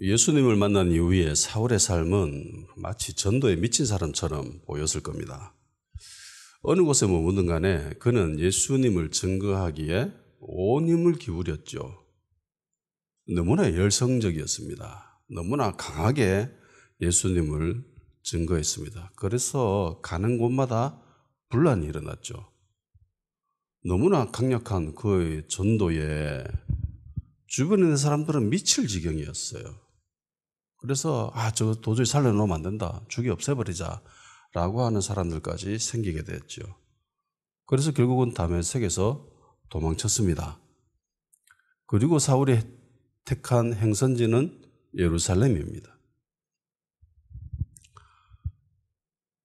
예수님을 만난 이후에 사울의 삶은 마치 전도에 미친 사람처럼 보였을 겁니다. 어느 곳에 머무든 간에 그는 예수님을 증거하기에 온 힘을 기울였죠. 너무나 열성적이었습니다. 너무나 강하게 예수님을 증거했습니다. 그래서 가는 곳마다 분란이 일어났죠. 너무나 강력한 그의 전도에 주변에 있는 사람들은 미칠 지경이었어요. 그래서 저거 도저히 살려놓으면 안 된다. 죽이 없애버리자 라고 하는 사람들까지 생기게 됐죠. 그래서 결국은 다메섹에서 도망쳤습니다. 그리고 사울이 택한 행선지는 예루살렘입니다.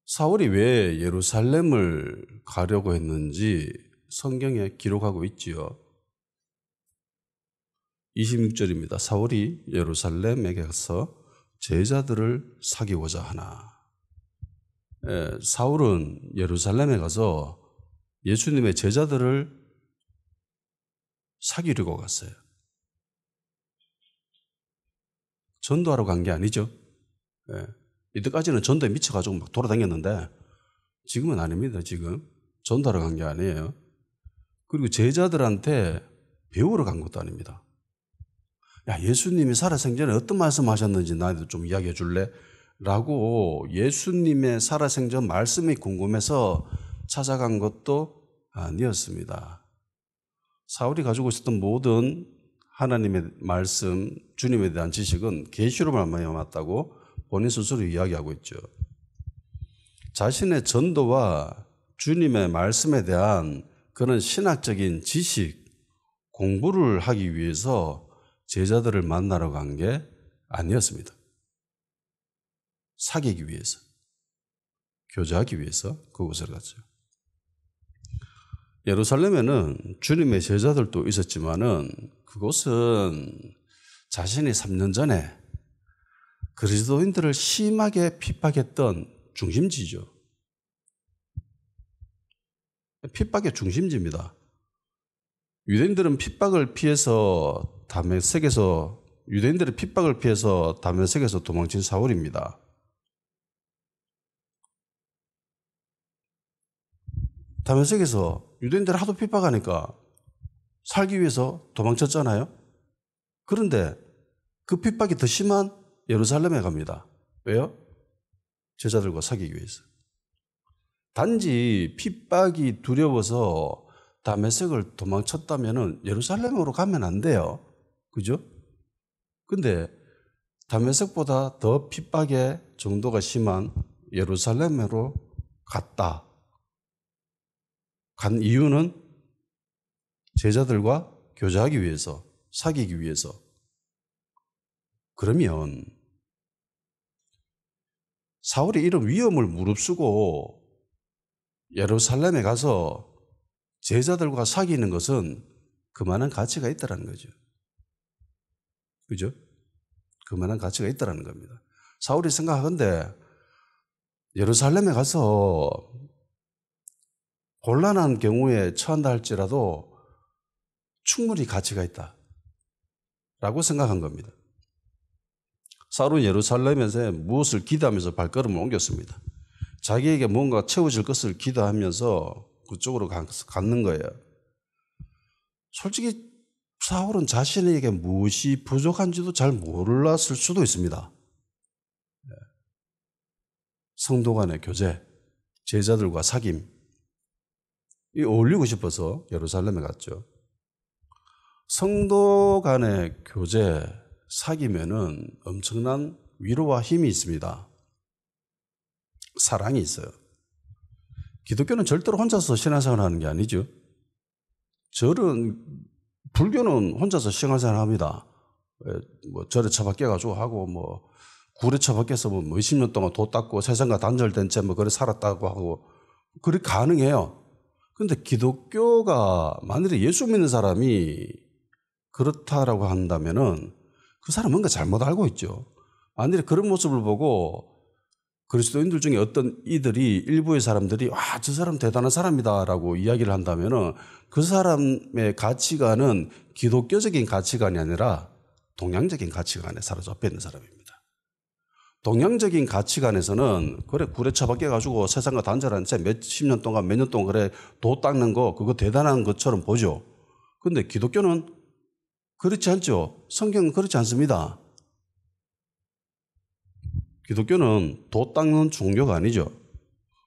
사울이 왜 예루살렘을 가려고 했는지 성경에 기록하고 있지요. 26절입니다. 사울이 예루살렘에 가서 제자들을 사귀고자 하나. 사울은 예루살렘에 가서 예수님의 제자들을 사귀려고 갔어요. 전도하러 간 게 아니죠. 이때까지는 전도에 미쳐가지고 막 돌아다녔는데 지금은 아닙니다. 지금 전도하러 간 게 아니에요. 그리고 제자들한테 배우러 간 것도 아닙니다. 예수님이 살아생전에 어떤 말씀하셨는지 나한테 좀 이야기해 줄래? 라고 예수님의 살아생전 말씀이 궁금해서 찾아간 것도 아니었습니다. 사울이 가지고 있었던 모든 하나님의 말씀, 주님에 대한 지식은 계시로만 왔다고 본인 스스로 이야기하고 있죠. 자신의 전도와 주님의 말씀에 대한 그런 신학적인 지식, 공부를 하기 위해서 제자들을 만나러 간 게 아니었습니다. 사귀기 위해서, 교제하기 위해서 그곳을 갔죠. 예루살렘에는 주님의 제자들도 있었지만은 그곳은 자신이 3년 전에 그리스도인들을 심하게 핍박했던 중심지죠. 핍박의 중심지입니다. 유대인들의 핍박을 피해서 다메섹에서 도망친 사울입니다. 다메섹에서 유대인들을 하도 핍박하니까 살기 위해서 도망쳤잖아요. 그런데 그 핍박이 더 심한 예루살렘에 갑니다. 왜요? 제자들과 사귀기 위해서. 단지 핍박이 두려워서 다메섹을 도망쳤다면 예루살렘으로 가면 안 돼요. 그죠? 근데 다메섹보다 더 핍박의 정도가 심한 예루살렘으로 갔다. 간 이유는 제자들과 교제하기 위해서, 사귀기 위해서. 그러면 사울이 이런 위험을 무릅쓰고 예루살렘에 가서 제자들과 사귀는 것은 그만한 가치가 있다는 거죠. 그죠? 그만한 가치가 있다는 겁니다. 사울이 생각하건대 예루살렘에 가서 곤란한 경우에 처한다 할지라도 충분히 가치가 있다 라고 생각한 겁니다. 사울은 예루살렘에서 무엇을 기도하면서 발걸음을 옮겼습니다. 자기에게 뭔가 채워질 것을 기도하면서 그쪽으로 갔는 거예요. 솔직히 사울은 자신에게 무엇이 부족한지도 잘 몰랐을 수도 있습니다. 성도 간의 교제, 제자들과 사귐, 이 어울리고 싶어서 예루살렘에 갔죠. 성도 간의 교제, 사귐에는 엄청난 위로와 힘이 있습니다. 사랑이 있어요. 기독교는 절대로 혼자서 신앙생활을 하는 게 아니죠. 불교는 혼자서 신앙생활을 합니다. 절에 처박혀가지고 하고, 굴에 처박혀서 몇십 년 동안 도 닦고 세상과 단절된 채 그래 살았다고 하고, 그래 가능해요. 그런데 기독교가 만일에 예수 믿는 사람이 그렇다라고 한다면은 그 사람은 뭔가 잘못 알고 있죠. 만일에 그런 모습을 보고 그리스도인들 중에 어떤 일부의 사람들이 저 사람 대단한 사람이다라고 이야기를 한다면은 그 사람의 가치관은 기독교적인 가치관이 아니라 동양적인 가치관에 사로잡혀 있는 사람입니다. 동양적인 가치관에서는 그래 구레 처박혀 가지고 세상과 단절한 채 몇십 년 동안 몇 년 동안 그래 도 닦는 거 그거 대단한 것처럼 보죠. 그런데 기독교는 그렇지 않죠. 성경은 그렇지 않습니다. 기독교는 도 닦는 종교가 아니죠.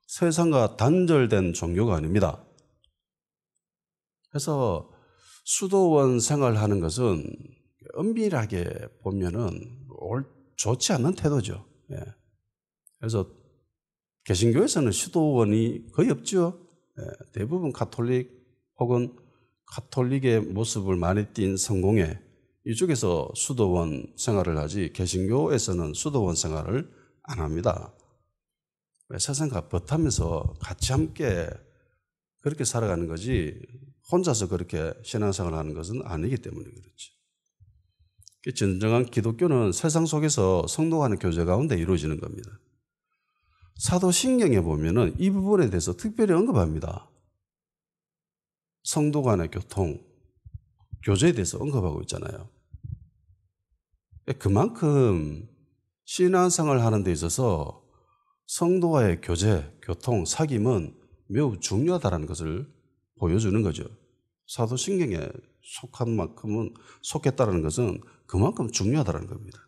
세상과 단절된 종교가 아닙니다. 그래서 수도원 생활하는 것은 엄밀하게 보면은 좋지 않는 태도죠. 예. 그래서 개신교에서는 수도원이 거의 없죠. 예. 대부분 가톨릭 혹은 가톨릭의 모습을 많이 띈 성공회 이쪽에서 수도원 생활을 하지 개신교에서는 수도원 생활을 안 합니다. 세상과 벗하면서 같이 함께 그렇게 살아가는 거지 혼자서 그렇게 신앙생활을 하는 것은 아니기 때문에 그렇죠. 진정한 기독교는 세상 속에서 성도 간의 교제 가운데 이루어지는 겁니다. 사도신경에 보면은 이 부분에 대해서 특별히 언급합니다. 성도 간의 교통, 교제에 대해서 언급하고 있잖아요. 그만큼 신앙생활을 하는 데 있어서 성도와의 교제, 교통, 사귐은 매우 중요하다는 것을 보여주는 거죠. 사도신경에 속한 만큼은 속했다는 것은 그만큼 중요하다는 겁니다.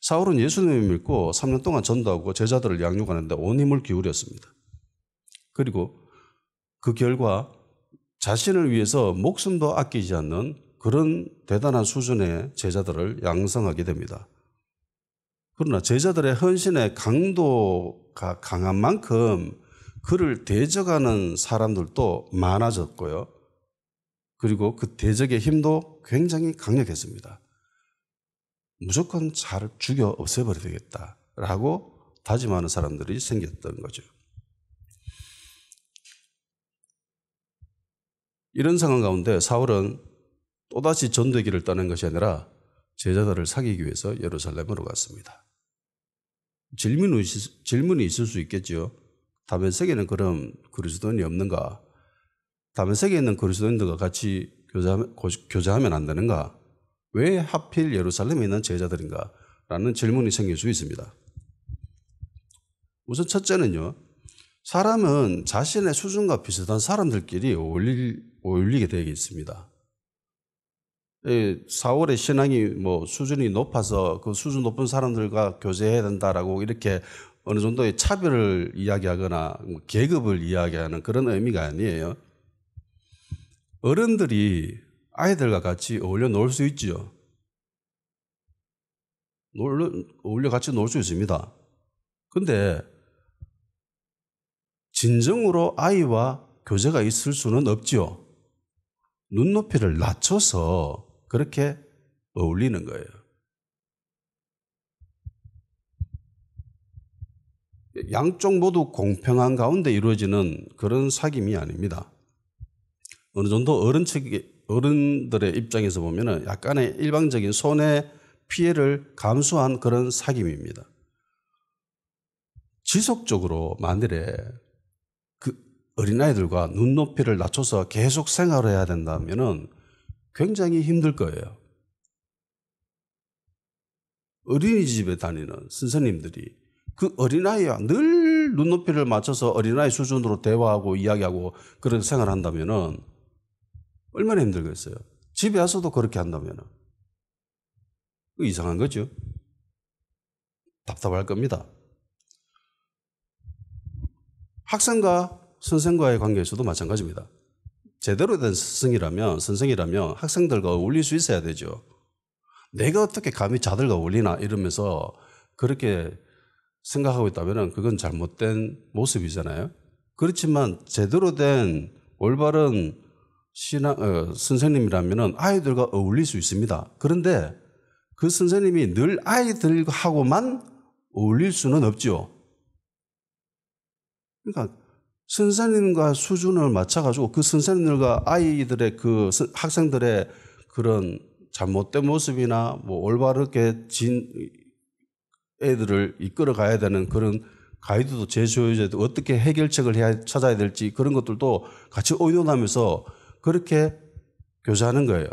사울은 예수님을 믿고 3년 동안 전도하고 제자들을 양육하는데 온 힘을 기울였습니다. 그리고 그 결과 자신을 위해서 목숨도 아끼지 않는 그런 대단한 수준의 제자들을 양성하게 됩니다. 그러나 제자들의 헌신의 강도가 강한 만큼 그를 대적하는 사람들도 많아졌고요. 그리고 그 대적의 힘도 굉장히 강력했습니다. 무조건 자를 죽여 없애버려야 되겠다라고 다짐하는 사람들이 생겼던 거죠. 이런 상황 가운데 사울은 또다시 전도의 길을 떠난 것이 아니라 제자들을 사귀기 위해서 예루살렘으로 갔습니다. 질문이 있을 수 있겠죠. 다메섹에는 그럼 그리스도인이 없는가? 다메섹에 있는 그리스도인들과 같이 교제하면 안 되는가? 왜 하필 예루살렘에 있는 제자들인가? 라는 질문이 생길 수 있습니다. 우선 첫째는요. 사람은 자신의 수준과 비슷한 사람들끼리 어울리게 되어 있습니다. 사울의 신앙이 수준이 높아서 그 수준 높은 사람들과 교제해야 된다라고 이렇게 어느 정도의 차별을 이야기하거나 계급을 이야기하는 그런 의미가 아니에요. 어른들이 아이들과 같이 어울려 놀 수 있죠. 어울려 같이 놀 수 있습니다. 근데 진정으로 아이와 교제가 있을 수는 없죠. 눈높이를 낮춰서 그렇게 어울리는 거예요. 양쪽 모두 공평한 가운데 이루어지는 그런 사귐이 아닙니다. 어느 정도 어른들의 입장에서 보면 약간의 일방적인 손해 피해를 감수한 그런 사귐입니다. 지속적으로 만일에 그 어린아이들과 눈높이를 낮춰서 계속 생활해야 된다면 굉장히 힘들 거예요. 어린이집에 다니는 선생님들이 그 어린아이와 늘 눈높이를 맞춰서 어린아이 수준으로 대화하고 이야기하고 그런 생활한다면 얼마나 힘들겠어요. 집에 와서도 그렇게 한다면 이상한 거죠. 답답할 겁니다. 학생과 선생과의 관계에서도 마찬가지입니다. 제대로 된 선생이라면 학생들과 어울릴 수 있어야 되죠. 내가 어떻게 감히 자들과 어울리나 이러면서 그렇게 생각하고 있다면 그건 잘못된 모습이잖아요. 그렇지만 제대로 된 올바른 선생님이라면 아이들과 어울릴 수 있습니다. 그런데 그 선생님이 늘 아이들하고만 어울릴 수는 없죠. 그러니까 선생님과 수준을 맞춰가지고 그 선생님들과 아이들의 그 학생들의 그런 잘못된 모습이나 올바르게 애들을 이끌어 가야 되는 그런 가이드도 제시해줘야 되고 어떻게 해결책을 찾아야 될지 그런 것들도 같이 의논하면서 그렇게 교제하는 거예요.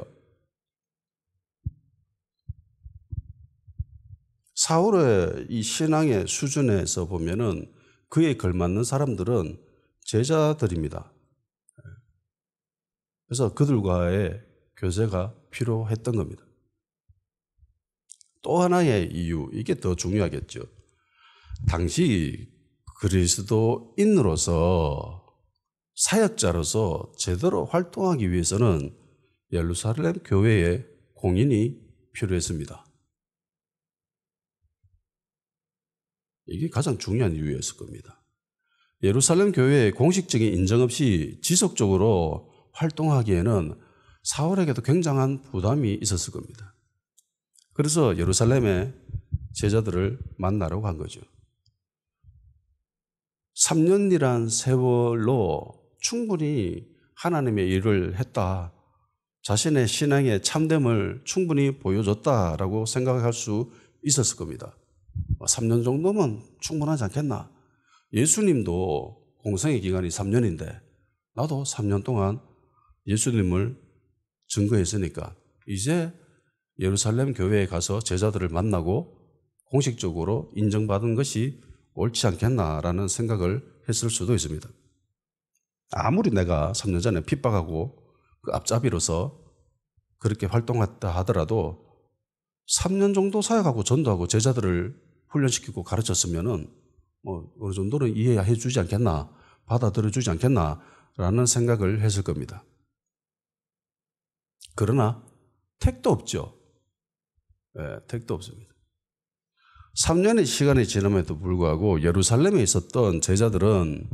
사울의 이 신앙의 수준에서 보면은 그에 걸맞는 사람들은 제자들입니다. 그래서 그들과의 교제가 필요했던 겁니다. 또 하나의 이유, 이게 더 중요하겠죠. 당시 그리스도인으로서 사역자로서 제대로 활동하기 위해서는 예루살렘 교회의 공인이 필요했습니다. 이게 가장 중요한 이유였을 겁니다. 예루살렘 교회의 공식적인 인정 없이 지속적으로 활동하기에는 사울에게도 굉장한 부담이 있었을 겁니다. 그래서 예루살렘에 제자들을 만나러 간 거죠. 3년이란 세월로 충분히 하나님의 일을 했다. 자신의 신앙의 참됨을 충분히 보여줬다라고 생각할 수 있었을 겁니다. 3년 정도면 충분하지 않겠나? 예수님도 공생의 기간이 3년인데 나도 3년 동안 예수님을 증거했으니까 이제 예루살렘 교회에 가서 제자들을 만나고 공식적으로 인정받은 것이 옳지 않겠나라는 생각을 했을 수도 있습니다. 아무리 내가 3년 전에 핍박하고 그 앞잡이로서 그렇게 활동했다 하더라도 3년 정도 사역하고 전도하고 제자들을 훈련시키고 가르쳤으면은 어느 정도는 이해해 주지 않겠나, 받아들여 주지 않겠나라는 생각을 했을 겁니다. 그러나 택도 없죠. 네, 택도 없습니다. 3년의 시간이 지남에도 불구하고 예루살렘에 있었던 제자들은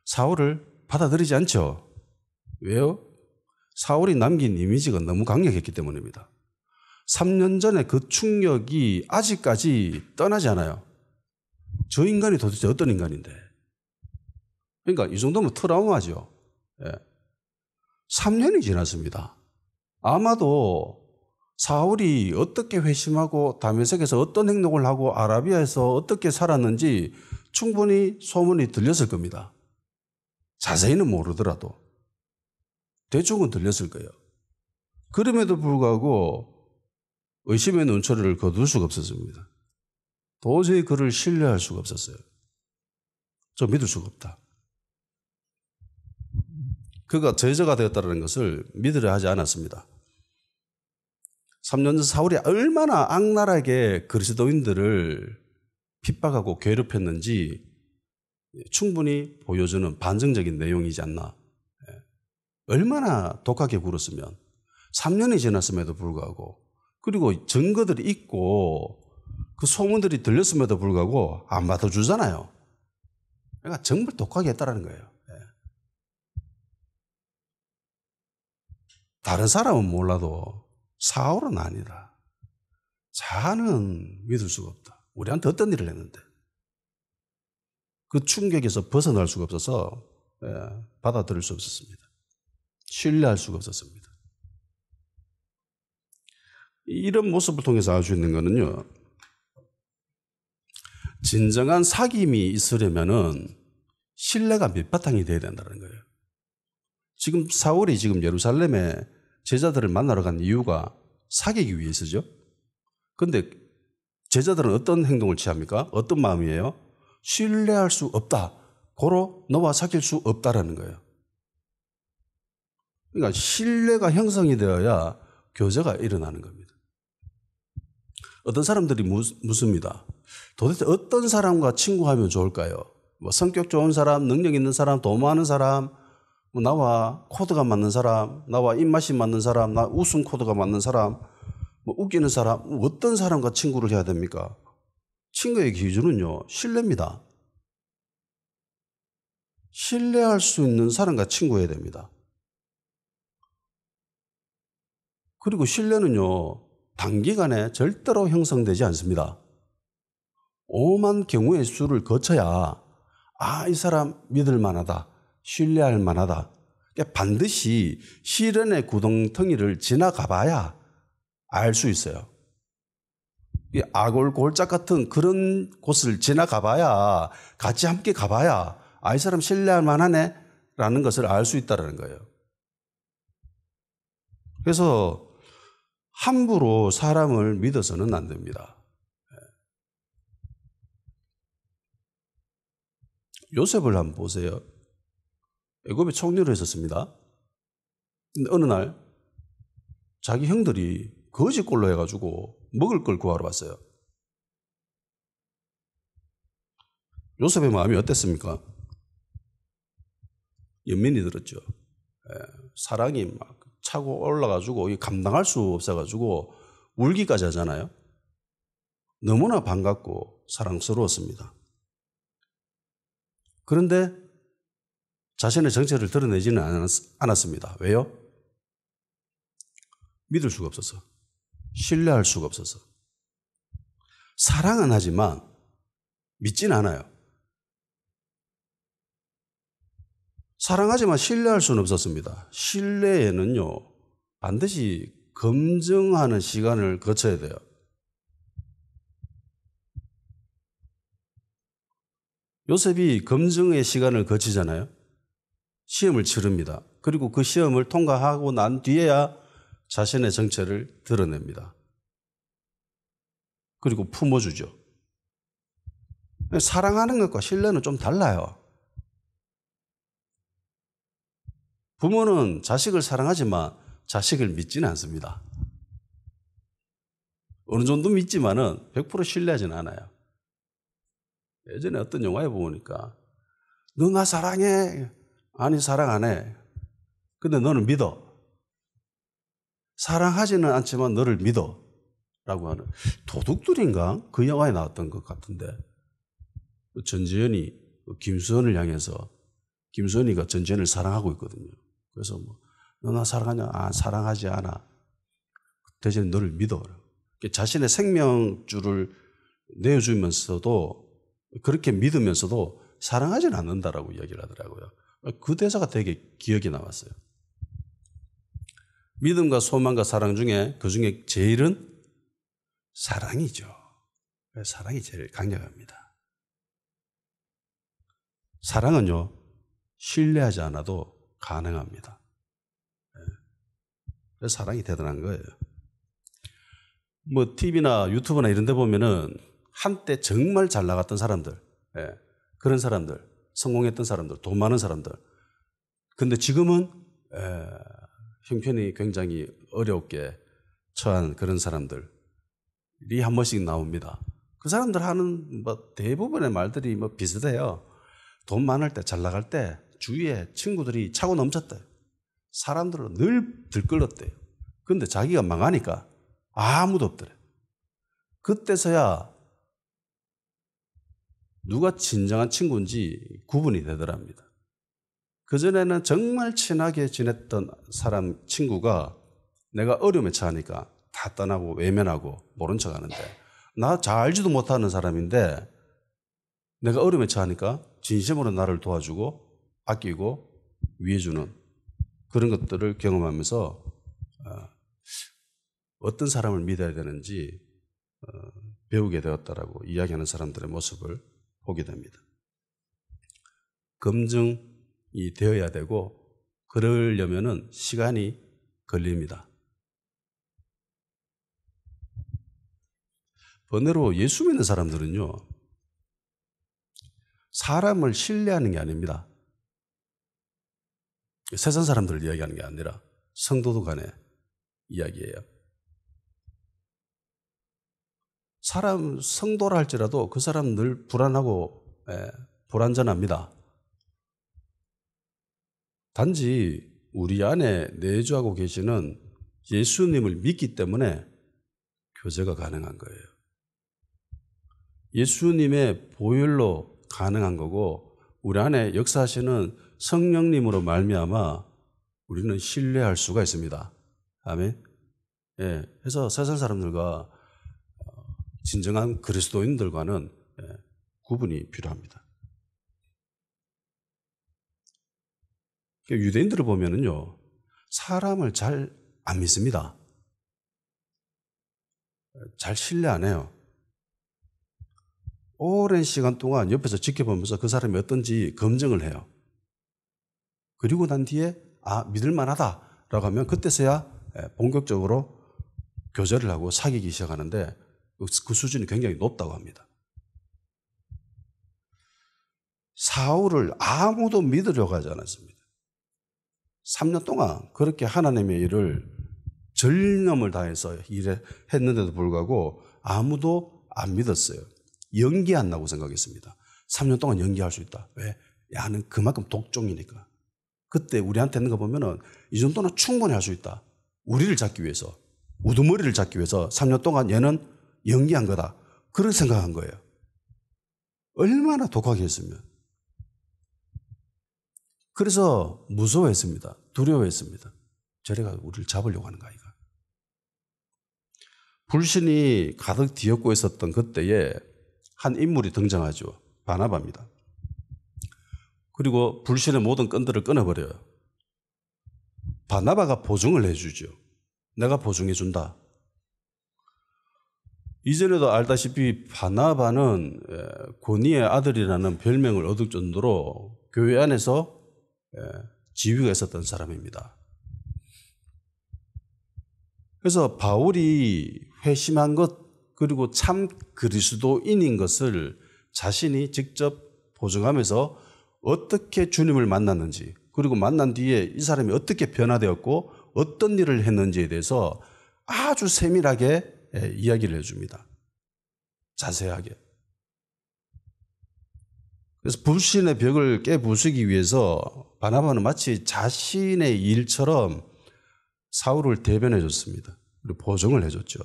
사울을 받아들이지 않죠. 왜요? 사울이 남긴 이미지가 너무 강력했기 때문입니다. 3년 전에 그 충격이 아직까지 떠나지 않아요. 저 인간이 도대체 어떤 인간인데? 그러니까 이 정도면 트라우마죠. 예. 3년이 지났습니다. 아마도 사울이 어떻게 회심하고 다메섹에서 어떤 행동을 하고 아라비아에서 어떻게 살았는지 충분히 소문이 들렸을 겁니다. 자세히는 모르더라도 대충은 들렸을 거예요. 그럼에도 불구하고 의심의 눈초리를 거둘 수가 없었습니다. 도저히 그를 신뢰할 수가 없었어요. 저 믿을 수가 없다. 그가 제자가 되었다는 것을 믿으려 하지 않았습니다. 3년 전 사울이 얼마나 악랄하게 그리스도인들을 핍박하고 괴롭혔는지 충분히 보여주는 반증적인 내용이지 않나. 얼마나 독하게 굴었으면 3년이 지났음에도 불구하고 그리고 증거들이 있고 그 소문들이 들렸음에도 불구하고 안 받아주잖아요. 그러니까 정말 독하게 했다는 거예요. 다른 사람은 몰라도 사울은 아니다. 자는 믿을 수가 없다. 우리한테 어떤 일을 했는데. 그 충격에서 벗어날 수가 없어서 받아들일 수 없었습니다. 신뢰할 수가 없었습니다. 이런 모습을 통해서 알 수 있는 거는요. 진정한 사귐이 있으려면은 신뢰가 밑바탕이 돼야 된다는 거예요. 지금 사울이 지금 예루살렘에 제자들을 만나러 간 이유가 사귀기 위해서죠. 그런데 제자들은 어떤 행동을 취합니까? 어떤 마음이에요? 신뢰할 수 없다. 고로 너와 사귈 수 없다라는 거예요. 그러니까 신뢰가 형성이 되어야 교제가 일어나는 겁니다. 어떤 사람들이 묻습니다. 도대체 어떤 사람과 친구하면 좋을까요? 뭐 성격 좋은 사람, 능력 있는 사람, 돈 많은 사람, 뭐 나와 코드가 맞는 사람, 나와 입맛이 맞는 사람, 나 웃음 코드가 맞는 사람, 뭐 웃기는 사람, 어떤 사람과 친구를 해야 됩니까? 친구의 기준은요, 신뢰입니다. 신뢰할 수 있는 사람과 친구해야 됩니다. 그리고 신뢰는요, 단기간에 절대로 형성되지 않습니다. 오만 경우의 수를 거쳐야 이 사람 믿을 만하다, 신뢰할 만하다. 그러니까 반드시 시련의 구덩텅이를 지나가 봐야 알 수 있어요. 아골 골짝 같은 그런 곳을 지나가 봐야, 같이 함께 가봐야 이 사람 신뢰할 만하네 라는 것을 알 수 있다는 거예요. 그래서 함부로 사람을 믿어서는 안 됩니다. 요셉을 한번 보세요. 애굽에 총리로 있었습니다. 근데 어느 날 자기 형들이 거짓골로 해가지고 먹을 걸 구하러 왔어요. 요셉의 마음이 어땠습니까? 연민이 들었죠. 사랑이 막 차고 올라가지고 감당할 수 없어가지고 울기까지 하잖아요. 너무나 반갑고 사랑스러웠습니다. 그런데 자신의 정체를 드러내지는 않았습니다. 왜요? 믿을 수가 없어서. 신뢰할 수가 없어서. 사랑은 하지만 믿진 않아요. 사랑하지만 신뢰할 수는 없었습니다. 신뢰에는요, 반드시 검증하는 시간을 거쳐야 돼요. 요셉이 검증의 시간을 거치잖아요. 시험을 치릅니다. 그리고 그 시험을 통과하고 난 뒤에야 자신의 정체를 드러냅니다. 그리고 품어주죠. 사랑하는 것과 신뢰는 좀 달라요. 부모는 자식을 사랑하지만 자식을 믿지는 않습니다. 어느 정도 믿지만은 100% 신뢰하지는 않아요. 예전에 어떤 영화에 보니까 너 나 사랑해. 아니 사랑 안 해. 근데 너는 믿어. 사랑하지는 않지만 너를 믿어. 라고 하는 도둑들인가? 그 영화에 나왔던 것 같은데 전지현이 김수현을 향해서 김수현이가 전지현을 사랑하고 있거든요. 그래서 뭐 너 나 사랑하냐? 아, 사랑하지 않아. 대신에 너를 믿어. 자신의 생명줄을 내어주면서도 그렇게 믿으면서도 사랑하지는 않는다라고 이야기를 하더라고요. 그 대사가 되게 기억이 남았어요. 믿음과 소망과 사랑 중에 그 중에 제일은 사랑이죠. 사랑이 제일 강력합니다. 사랑은요, 신뢰하지 않아도 가능합니다. 그래서 사랑이 대단한 거예요. 뭐 TV나 유튜브나 이런 데 보면은 한때 정말 잘 나갔던 사람들, 그런 사람들, 성공했던 사람들, 돈 많은 사람들. 근데 지금은 형편이 굉장히 어렵게 처한 그런 사람들이 한 번씩 나옵니다. 그 사람들 하는 뭐 대부분의 말들이 뭐 비슷해요. 돈 많을 때, 잘 나갈 때 주위에 친구들이 차고 넘쳤대요. 사람들은 늘 들끓었대요. 근데 자기가 망하니까 아무도 없더래. 그때서야 누가 진정한 친구인지 구분이 되더랍니다. 그전에는 정말 친하게 지냈던 사람, 친구가 내가 어려움에 처하니까 다 떠나고 외면하고 모른 척 하는데 나 잘 알지도 못하는 사람인데 내가 어려움에 처하니까 진심으로 나를 도와주고 아끼고 위해주는 그런 것들을 경험하면서 어떤 사람을 믿어야 되는지 배우게 되었다라고 이야기하는 사람들의 모습을 보게 됩니다. 검증이 되어야 되고 그러려면은 시간이 걸립니다. 번외로 예수 믿는 사람들은요, 사람을 신뢰하는 게 아닙니다. 세상 사람들을 이야기하는 게 아니라 성도들 간의 이야기예요. 성도라 할지라도 그 사람 늘 불안하고 불안전합니다. 단지 우리 안에 내주하고 계시는 예수님을 믿기 때문에 교제가 가능한 거예요. 예수님의 보혈로 가능한 거고 우리 안에 역사하시는 성령님으로 말미암아 우리는 신뢰할 수가 있습니다. 아멘. 그래서 세상 사람들과 진정한 그리스도인들과는 구분이 필요합니다. 유대인들을 보면은요, 사람을 잘 안 믿습니다. 잘 신뢰 안 해요. 오랜 시간 동안 옆에서 지켜보면서 그 사람이 어떤지 검증을 해요. 그리고 난 뒤에 믿을 만하다라고 하면 그때서야 본격적으로 교제를 하고 사귀기 시작하는데 그 수준이 굉장히 높다고 합니다. 사울을 아무도 믿으려고 하지 않았습니다. 3년 동안 그렇게 하나님의 일을 전념을 다해서 했는데도 불구하고 아무도 안 믿었어요. 연기한다고 생각했습니다. 3년 동안 연기할 수 있다. 왜? 야는 그만큼 독종이니까. 그때 우리한테 있는 거 보면은 이 정도는 충분히 할 수 있다. 우리를 잡기 위해서, 우두머리를 잡기 위해서 3년 동안 얘는 연기한 거다. 그런 생각한 거예요. 얼마나 독하게 했으면. 그래서 무서워했습니다. 두려워했습니다. 저래가 우리를 잡으려고 하는 거 아이가. 불신이 가득 뒤엎고 있었던 그때에 한 인물이 등장하죠. 바나바입니다. 그리고 불신의 모든 끈들을 끊어버려요. 바나바가 보증을 해주죠. 내가 보증해준다. 이전에도 알다시피 바나바는 고니의 아들이라는 별명을 얻을 정도로 교회 안에서 지위가 있었던 사람입니다. 그래서 바울이 회심한 것 그리고 참 그리스도인인 것을 자신이 직접 보증하면서 어떻게 주님을 만났는지 그리고 만난 뒤에 이 사람이 어떻게 변화되었고 어떤 일을 했는지에 대해서 아주 세밀하게 이야기를 해줍니다. 자세하게. 그래서 불신의 벽을 깨부수기 위해서 바나바는 마치 자신의 일처럼 사울을 대변해 줬습니다. 그리고 보증을 해줬죠.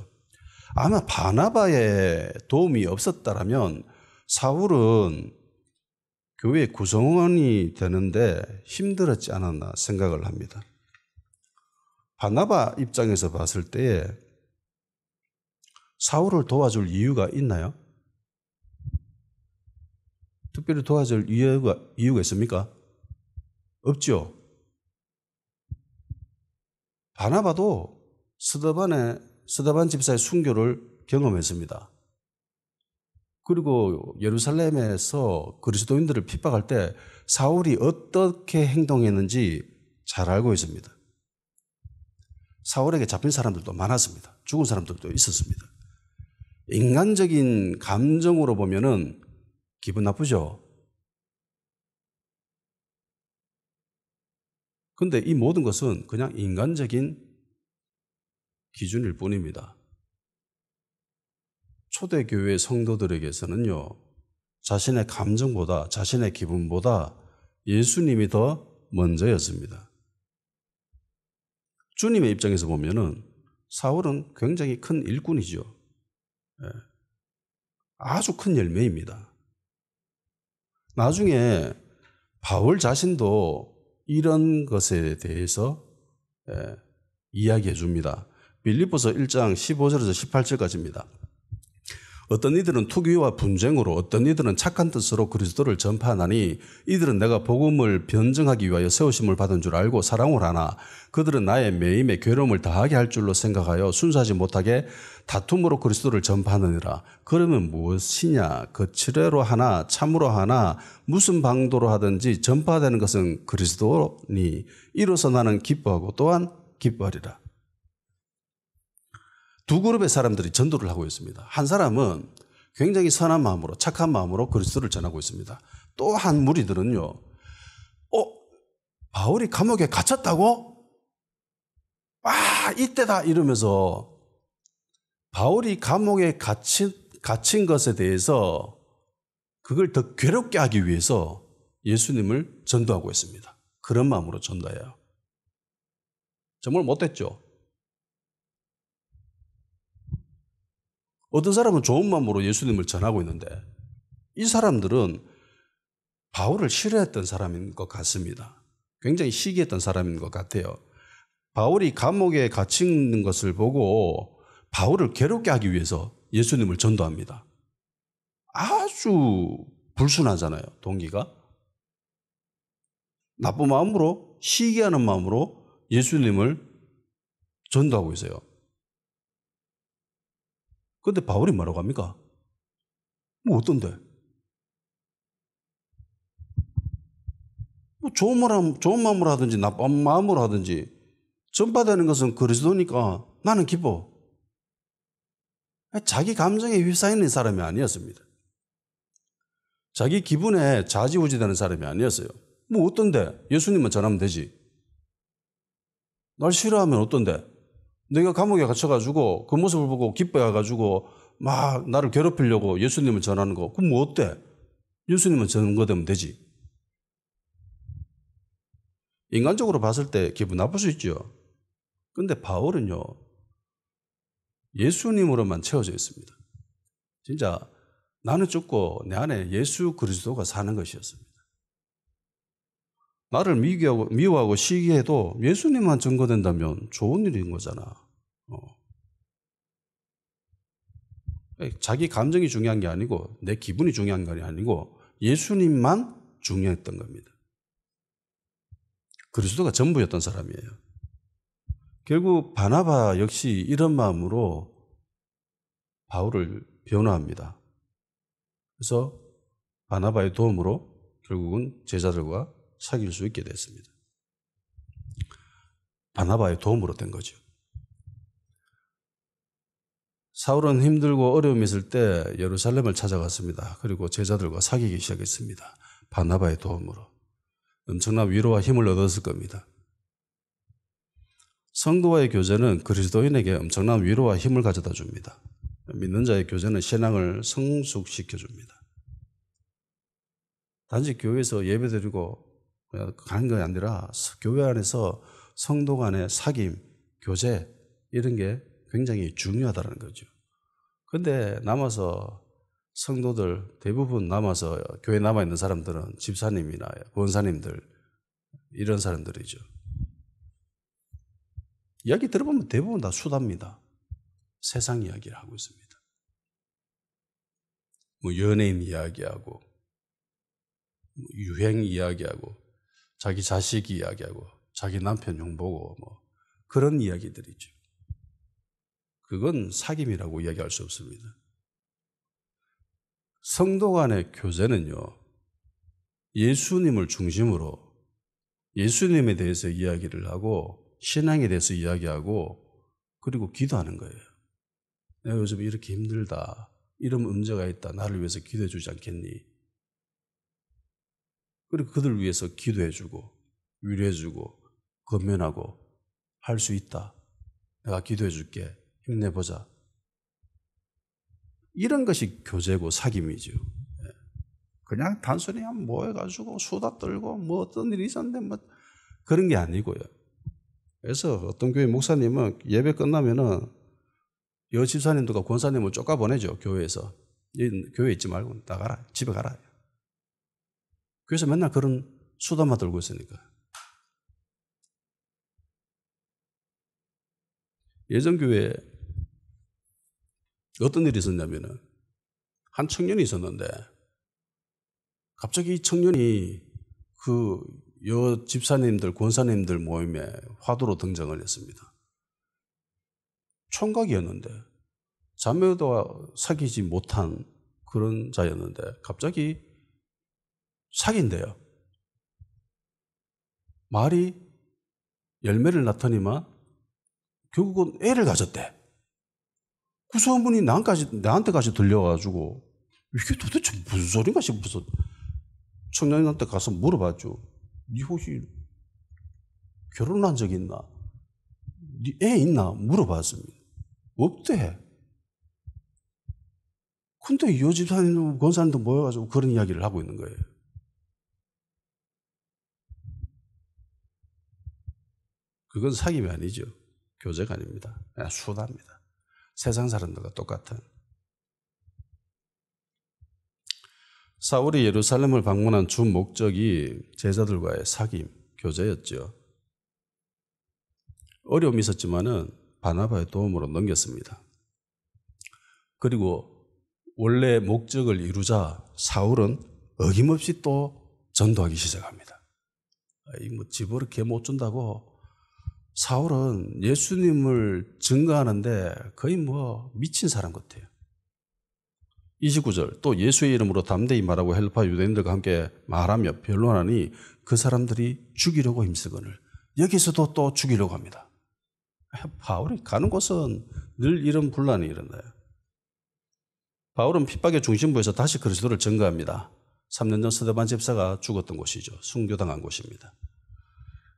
아마 바나바의 도움이 없었다면 사울은 교회 구성원이 되는데 힘들었지 않았나 생각을 합니다. 바나바 입장에서 봤을 때에 사울을 도와줄 이유가 있나요? 특별히 도와줄 이유가 있습니까? 없죠. 바나바도 스데반 집사의 순교를 경험했습니다. 그리고 예루살렘에서 그리스도인들을 핍박할 때 사울이 어떻게 행동했는지 잘 알고 있습니다. 사울에게 잡힌 사람들도 많았습니다. 죽은 사람들도 있었습니다. 인간적인 감정으로 보면은 기분 나쁘죠? 근데 이 모든 것은 그냥 인간적인 기준일 뿐입니다. 초대교회 성도들에게서는요, 자신의 감정보다, 자신의 기분보다 예수님이 더 먼저였습니다. 주님의 입장에서 보면은 사울은 굉장히 큰 일꾼이죠. 아주 큰 열매입니다. 나중에 바울 자신도 이런 것에 대해서 이야기해 줍니다. 빌립보서 1장 15절에서 18절까지입니다. 어떤 이들은 투기와 분쟁으로 어떤 이들은 착한 뜻으로 그리스도를 전파하나니 이들은 내가 복음을 변증하기 위하여 세우심을 받은 줄 알고 사랑을 하나 그들은 나의 매임에 괴로움을 다하게 할 줄로 생각하여 순수하지 못하게 다툼으로 그리스도를 전파하느니라. 그러면 무엇이냐? 거칠애로 하나 참으로 하나 무슨 방도로 하든지 전파되는 것은 그리스도니 이로써 나는 기뻐하고 또한 기뻐하리라. 두 그룹의 사람들이 전도를 하고 있습니다. 한 사람은 굉장히 선한 마음으로 착한 마음으로 그리스도를 전하고 있습니다. 또 한 무리들은요. 바울이 감옥에 갇혔다고? 이때다 이러면서 바울이 감옥에 갇힌 것에 대해서 그걸 더 괴롭게 하기 위해서 예수님을 전도하고 있습니다. 그런 마음으로 전도해요. 정말 못됐죠. 어떤 사람은 좋은 마음으로 예수님을 전하고 있는데 이 사람들은 바울을 싫어했던 사람인 것 같습니다. 굉장히 시기했던 사람인 것 같아요. 바울이 감옥에 갇힌 것을 보고 바울을 괴롭게 하기 위해서 예수님을 전도합니다. 아주 불순하잖아요, 동기가. 나쁜 마음으로, 시기하는 마음으로 예수님을 전도하고 있어요. 근데 바울이 뭐라고 합니까? 뭐 어떤데? 뭐 좋은 마음으로 하든지 나쁜 마음으로 하든지 전파되는 것은 그리스도니까 나는 기뻐. 자기 감정에 휩싸이는 사람이 아니었습니다. 자기 기분에 좌지우지되는 사람이 아니었어요. 뭐 어떤데? 예수님만 전하면 되지. 날 싫어하면 어떤데? 내가 감옥에 갇혀가지고 그 모습을 보고 기뻐해가지고 막 나를 괴롭히려고 예수님을 전하는 거. 그럼 뭐 어때? 예수님은 전거되면 되지. 인간적으로 봤을 때 기분 나쁠 수 있죠. 근데 바울은요, 예수님으로만 채워져 있습니다. 진짜 나는 죽고 내 안에 예수 그리스도가 사는 것이었습니다. 나를 미워하고 시기해도 예수님만 증거된다면 좋은 일인 거잖아. 자기 감정이 중요한 게 아니고 내 기분이 중요한 게 아니고 예수님만 중요했던 겁니다. 그리스도가 전부였던 사람이에요. 결국 바나바 역시 이런 마음으로 바울을 변호합니다. 그래서 바나바의 도움으로 결국은 제자들과 사귈 수 있게 됐습니다. 바나바의 도움으로 된 거죠. 사울은 힘들고 어려움이 있을 때 예루살렘을 찾아갔습니다. 그리고 제자들과 사귀기 시작했습니다. 바나바의 도움으로. 엄청난 위로와 힘을 얻었을 겁니다. 성도와의 교제는 그리스도인에게 엄청난 위로와 힘을 가져다 줍니다. 믿는 자의 교제는 신앙을 성숙시켜 줍니다. 단지 교회에서 예배드리고 가는 게 아니라 교회 안에서 성도 간의 사귐, 교제 이런 게 굉장히 중요하다는 거죠. 그런데 남아서 성도들 대부분 남아서 교회에 남아있는 사람들은 집사님이나 권사님들 이런 사람들이죠. 이야기 들어보면 대부분 다 수다입니다. 세상 이야기를 하고 있습니다. 뭐 연예인 이야기하고 유행 이야기하고 자기 자식 이야기하고 자기 남편 흉보고 뭐 그런 이야기들이죠. 그건 사귐이라고 이야기할 수 없습니다. 성도 간의 교제는요, 예수님을 중심으로 예수님에 대해서 이야기를 하고 신앙에 대해서 이야기하고 그리고 기도하는 거예요. 내가 요즘 이렇게 힘들다. 이런 문제가 있다. 나를 위해서 기도해 주지 않겠니? 그리고 그들 위해서 기도해 주고 위로해 주고 권면하고 할 수 있다. 내가 기도해 줄게. 힘내보자. 이런 것이 교제고 사귐이죠. 그냥 단순히 모여가지고 수다 떨고 뭐 어떤 일이 있었는데 뭐 그런 게 아니고요. 그래서 어떤 교회 목사님은 예배 끝나면은 여 집사님들과 권사님을 쫓아보내죠. 교회에서. 교회에 있지 말고 나가라. 집에 가라. 그래서 맨날 그런 수다만 들고 있으니까. 예전 교회에 어떤 일이 있었냐면은 한 청년이 있었는데 갑자기 이 청년이 그 여 집사님들, 권사님들 모임에 화두로 등장을 했습니다. 총각이었는데 자매와 사귀지 못한 그런 자였는데 갑자기 사귄대요. 말이 열매를 낳더니만 결국은 애를 가졌대. 그 소문이 나한테까지 들려가지고 이게 도대체 무슨 소린가 싶어서 청년한테 가서 물어봤죠. 네 혹시 결혼한 적 있나? 네 애 있나? 물어봤습니다. 없대. 근데 여 집사님, 권사님도 모여가지고 그런 이야기를 하고 있는 거예요. 그건 사귐이 아니죠. 교제가 아닙니다. 그냥 수다입니다. 세상 사람들과 똑같은. 사울이 예루살렘을 방문한 주 목적이 제자들과의 사귐, 교제였죠. 어려움이 있었지만은 바나바의 도움으로 넘겼습니다. 그리고 원래 목적을 이루자 사울은 어김없이 또 전도하기 시작합니다. 뭐 집으로 개 못 준다고 사울은 예수님을 증거하는데 거의 뭐 미친 사람 같아요. 29절 또 예수의 이름으로 담대히 말하고 헬파 유대인들과 함께 말하며 변론하니 그 사람들이 죽이려고 힘쓰거늘 여기서도 또 죽이려고 합니다. 바울이 가는 곳은 늘 이런 분란이 일어나요. 바울은 핍박의 중심부에서 다시 그리스도를 증거합니다. 3년 전 스데반 집사가 죽었던 곳이죠. 순교당한 곳입니다.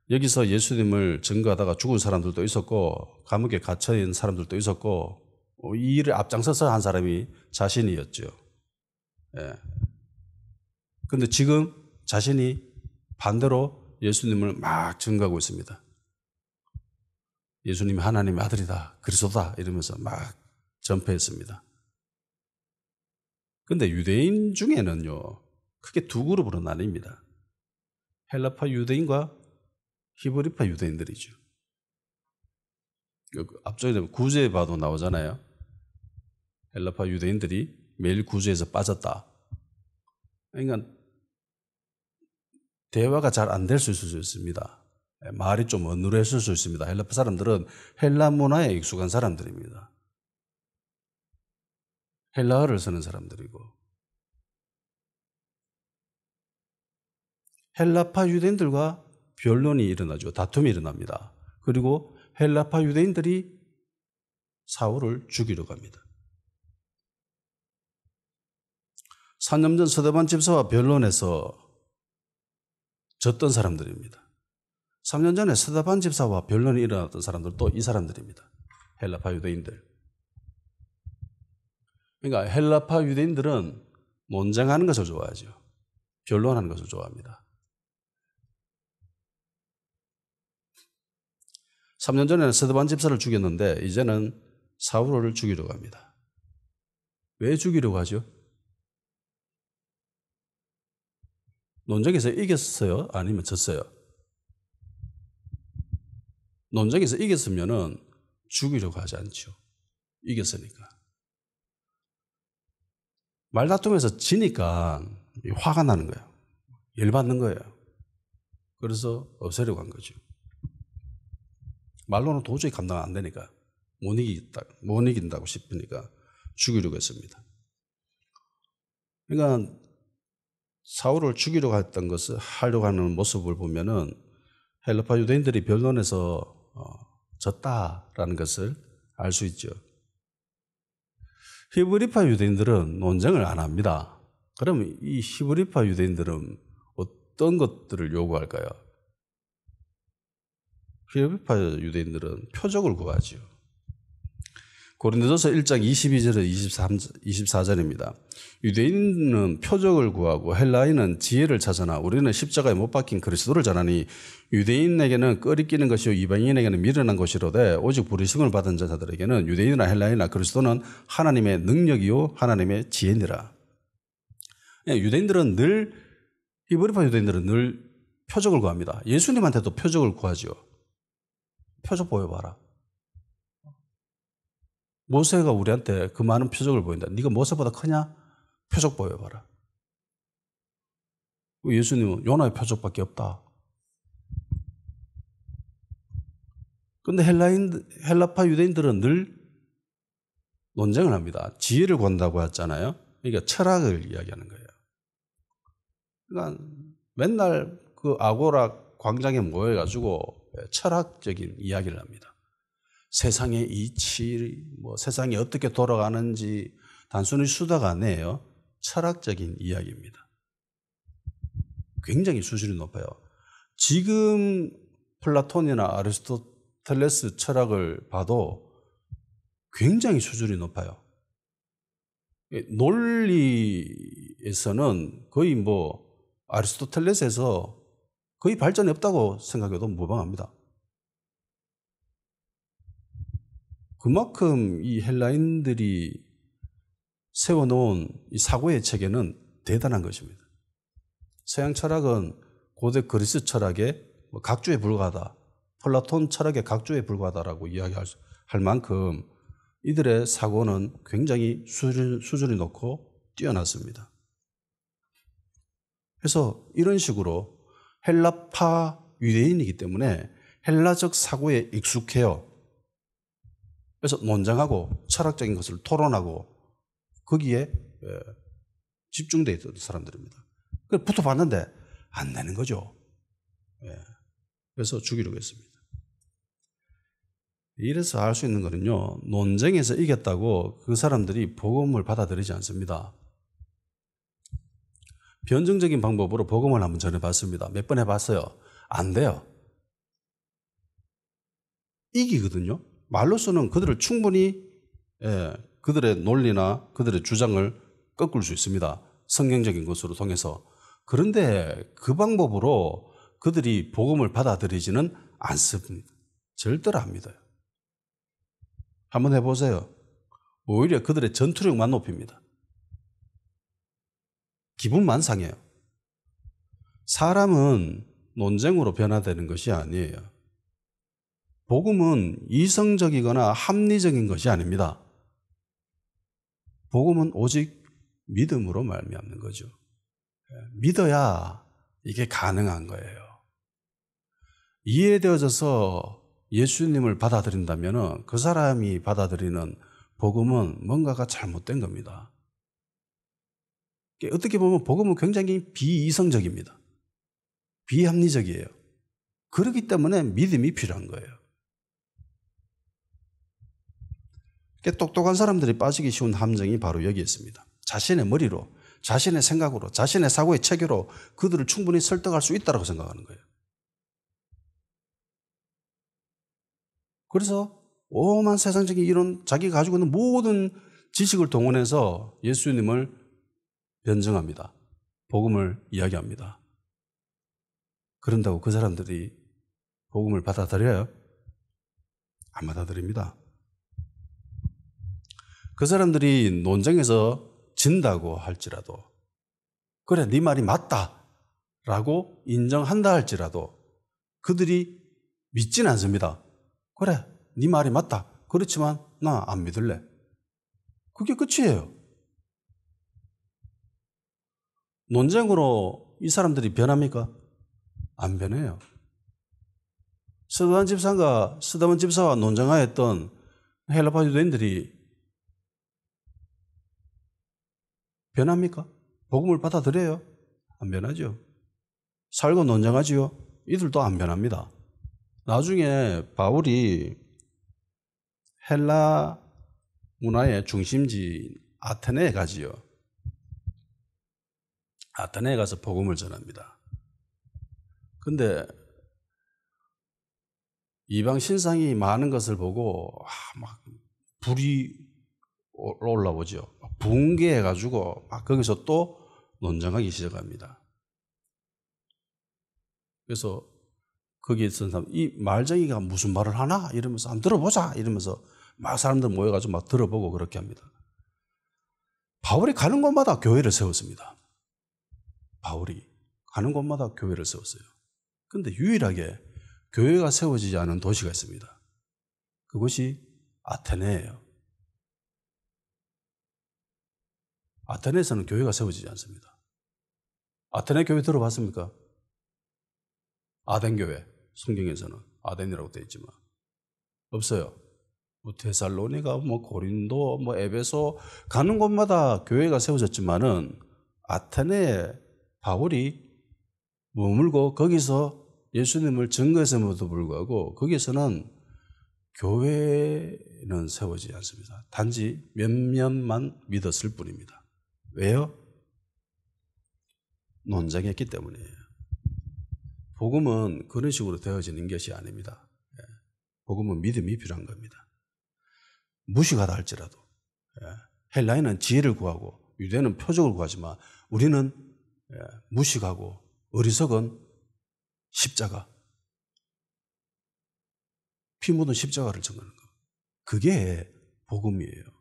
여기서 예수님을 증거하다가 죽은 사람들도 있었고 감옥에 갇혀있는 사람들도 있었고 이 일을 앞장서서 한 사람이 자신이었죠. 그런데 지금 자신이 반대로 예수님을 막 증거하고 있습니다. 예수님이 하나님의 아들이다, 그리스도다 이러면서 막 전폐했습니다. 그런데 유대인 중에는요, 크게 두 그룹으로 나뉩니다. 헬라파 유대인과 히브리파 유대인들이죠. 앞쪽에 구제에 봐도 나오잖아요. 헬라파 유대인들이 매일 구제에서 빠졌다. 그러니까 대화가 잘 안 될 수 있을 수 있습니다. 말이 좀 어눌했을 수 있습니다. 헬라파 사람들은 헬라 문화에 익숙한 사람들입니다. 헬라어를 쓰는 사람들이고 헬라파 유대인들과 변론이 일어나죠. 다툼이 일어납니다. 그리고 헬라파 유대인들이 사울을 죽이려고 합니다. 3년 전 스데반 집사와 변론에서 졌던 사람들입니다. 3년 전에 스데반 집사와 변론이 일어났던 사람들도 이 사람들입니다. 헬라파 유대인들. 그러니까 헬라파 유대인들은 논쟁하는 것을 좋아하죠. 변론하는 것을 좋아합니다. 3년 전에는 스데반 집사를 죽였는데 이제는 사울을 죽이려고 합니다. 왜 죽이려고 하죠? 논쟁에서 이겼어요? 아니면 졌어요? 논쟁에서 이겼으면은 죽이려고 하지 않죠. 이겼으니까. 말다툼에서 지니까 화가 나는 거예요. 열받는 거예요. 그래서 없애려고 한 거죠. 말로는 도저히 감당 안 되니까 못 이긴다고 싶으니까 죽이려고 했습니다. 그러니까 사울을 죽이려고 했던 것을 하려고 하는 모습을 보면은 헬라파 유대인들이 변론에서 졌다라는 것을 알 수 있죠. 히브리파 유대인들은 논쟁을 안 합니다. 그럼 이 히브리파 유대인들은 어떤 것들을 요구할까요? 히브리파 유대인들은 표적을 구하죠. 고린도전서 1장 22절에서 24절입니다. 유대인은 표적을 구하고 헬라인은 지혜를 찾으나 우리는 십자가에 못 박힌 그리스도를 전하니 유대인에게는 꺼리끼는 것이요 이방인에게는 미련한 것이로되 오직 부르심을 받은 자들에게는 유대인이나 헬라인이나 그리스도는 하나님의 능력이요 하나님의 지혜니라. 유대인들은 늘 히브리파 유대인들은 늘 표적을 구합니다. 예수님한테도 표적을 구하죠. 표적 보여봐라. 모세가 우리한테 그 많은 표적을 보인다. 네가 모세보다 크냐? 표적 보여봐라. 예수님은 요나의 표적밖에 없다. 그런데 헬라파 유대인들은 늘 논쟁을 합니다. 지혜를 구한다고 했잖아요. 그러니까 철학을 이야기하는 거예요. 그러니까 맨날 그 아고라 광장에 모여가지고 철학적인 이야기를 합니다. 세상의 이치, 세상이 어떻게 돌아가는지 단순히 수다가 아니에요. 철학적인 이야기입니다. 굉장히 수준이 높아요. 지금 플라톤이나 아리스토텔레스 철학을 봐도 굉장히 수준이 높아요. 논리에서는 거의 아리스토텔레스에서 거의 발전이 없다고 생각해도 무방합니다. 그만큼 이 헬라인들이 세워놓은 이 사고의 체계는 대단한 것입니다. 서양 철학은 고대 그리스 철학의 각주에 불과하다, 플라톤 철학의 각주에 불과하다라고 이야기할 만큼 이들의 사고는 굉장히 수준이 높고 뛰어났습니다. 그래서 이런 식으로 헬라파 유대인이기 때문에 헬라적 사고에 익숙해요. 그래서 논쟁하고 철학적인 것을 토론하고 거기에 집중되어 있던 사람들입니다. 그래서 붙어봤는데 안 되는 거죠. 그래서 죽이려고 했습니다. 이래서 알 수 있는 거는요, 논쟁에서 이겼다고 그 사람들이 복음을 받아들이지 않습니다. 변증적인 방법으로 복음을 한번 전해봤습니다. 몇 번 해봤어요. 안 돼요. 이기거든요. 말로서는 그들을 충분히 그들의 논리나 그들의 주장을 꺾을 수 있습니다. 성경적인 것으로 통해서. 그런데 그 방법으로 그들이 복음을 받아들이지는 않습니다. 절대로 안 믿어요. 한번 해보세요. 오히려 그들의 전투력만 높입니다. 기분만 상해요. 사람은 논쟁으로 변화되는 것이 아니에요. 복음은 이성적이거나 합리적인 것이 아닙니다. 복음은 오직 믿음으로 말미암는 거죠. 믿어야 이게 가능한 거예요. 이해되어져서 예수님을 받아들인다면 그 사람이 받아들이는 복음은 뭔가가 잘못된 겁니다. 어떻게 보면 복음은 굉장히 비이성적입니다. 비합리적이에요. 그렇기 때문에 믿음이 필요한 거예요. 똑똑한 사람들이 빠지기 쉬운 함정이 바로 여기에 있습니다. 자신의 머리로, 자신의 생각으로, 자신의 사고의 체계로 그들을 충분히 설득할 수 있다고 생각하는 거예요. 그래서 오만 세상적인 이런 자기가 가지고 있는 모든 지식을 동원해서 예수님을 변증합니다. 복음을 이야기합니다. 그런다고 그 사람들이 복음을 받아들여요? 안 받아들입니다. 그 사람들이 논쟁에서 진다고 할지라도, 그래 네 말이 맞다 라고 인정한다 할지라도 그들이 믿지는 않습니다. 그래 네 말이 맞다. 그렇지만 나 안 믿을래. 그게 끝이에요. 논쟁으로 이 사람들이 변합니까? 안 변해요. 스데반 집사와 논쟁하였던 헬라파 유대인들이 변합니까? 복음을 받아들여요? 안 변하죠. 살고 논쟁하지요? 이들도 안 변합니다. 나중에 바울이 헬라 문화의 중심지 아테네에 가지요. 아테네에 가서 복음을 전합니다. 근데 이방 신상이 많은 것을 보고 막 불이 올라오죠. 붕괴해가지고 막 거기서 또 논쟁하기 시작합니다. 그래서 거기에 있던 사람, 이 말쟁이가 무슨 말을 하나? 이러면서 한번 들어보자! 이러면서 막 사람들 모여가지고 막 들어보고 그렇게 합니다. 바울이 가는 곳마다 교회를 세웠습니다. 바울이 가는 곳마다 교회를 세웠어요. 그런데 유일하게 교회가 세워지지 않은 도시가 있습니다. 그것이 아테네예요. 아테네에서는 교회가 세워지지 않습니다. 아테네 교회 들어봤습니까? 아덴 교회, 성경에서는 아덴이라고 되어 있지만 없어요. 뭐 데살로니가, 뭐 고린도, 뭐 에베소 가는 곳마다 교회가 세워졌지만은 아테네에 바울이 머물고 거기서 예수님을 증거했음에도 불구하고 거기서는 교회는 세워지지 않습니다. 단지 몇몇만 믿었을 뿐입니다. 왜요? 논쟁했기 때문이에요. 복음은 그런 식으로 되어지는 것이 아닙니다. 복음은 믿음이 필요한 겁니다. 무식하다 할지라도. 헬라인은 지혜를 구하고 유대는 표적을 구하지만 우리는 무식하고 어리석은 십자가, 피 묻은 십자가를 전하는 것. 그게 복음이에요.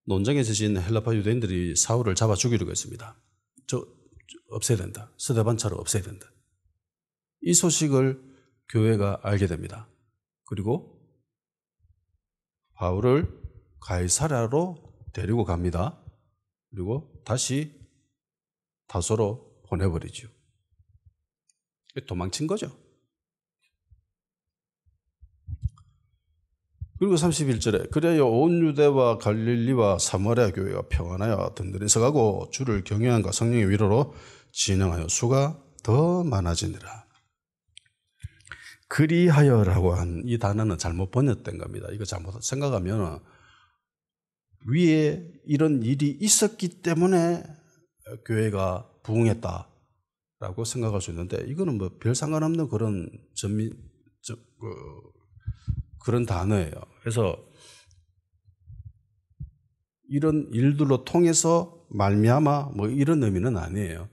논쟁에 지신 헬라파 유대인들이 사울을 잡아 죽이려고 했습니다. 없애야 된다. 스데반처럼 없애야 된다. 이 소식을 교회가 알게 됩니다. 그리고 바울을 가이사랴로 데리고 갑니다. 그리고 다시 다소로 보내버리죠. 도망친 거죠. 그리고 31절에 그래야 온 유대와 갈릴리와 사마리아 교회가 평안하여 든든히 서가고 주를 경외함과 성령의 위로로 진행하여 수가 더 많아지니라. 그리하여라고 한 이 단어는 잘못 번역된 겁니다. 이거 잘못 생각하면 위에 이런 일이 있었기 때문에 교회가 부흥했다라고 생각할 수 있는데 이거는 뭐 별 상관없는 그런 그런 단어예요. 그래서 이런 일들로 통해서 말미암아 뭐 이런 의미는 아니에요.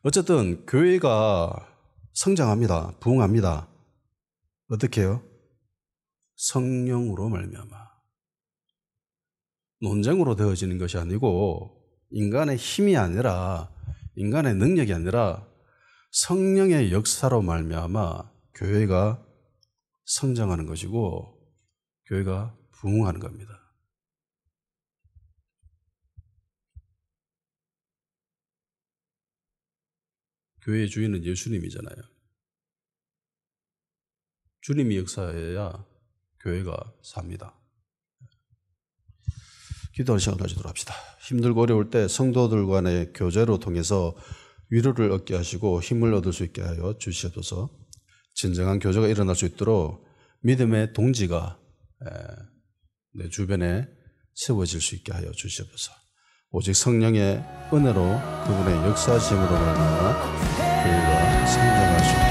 어쨌든 교회가 성장합니다. 부흥합니다. 어떻게 해요? 성령으로 말미암아. 논쟁으로 되어지는 것이 아니고 인간의 힘이 아니라 인간의 능력이 아니라 성령의 역사로 말미암아 교회가 성장하는 것이고 교회가 부흥하는 겁니다. 교회의 주인은 예수님이잖아요. 주님이 역사해야 교회가 삽니다. 기도하는 시간 가지도록 합시다. 힘들고 어려울 때 성도들 간의 교제로 통해서 위로를 얻게 하시고 힘을 얻을 수 있게 하여 주시옵소서. 진정한 교제가 일어날 수 있도록 믿음의 동지가 내 주변에 세워질 수 있게 하여 주시옵소서. 오직 성령의 은혜로 그분의 역사심으로 말미암아 교회가 성장할 수 있도록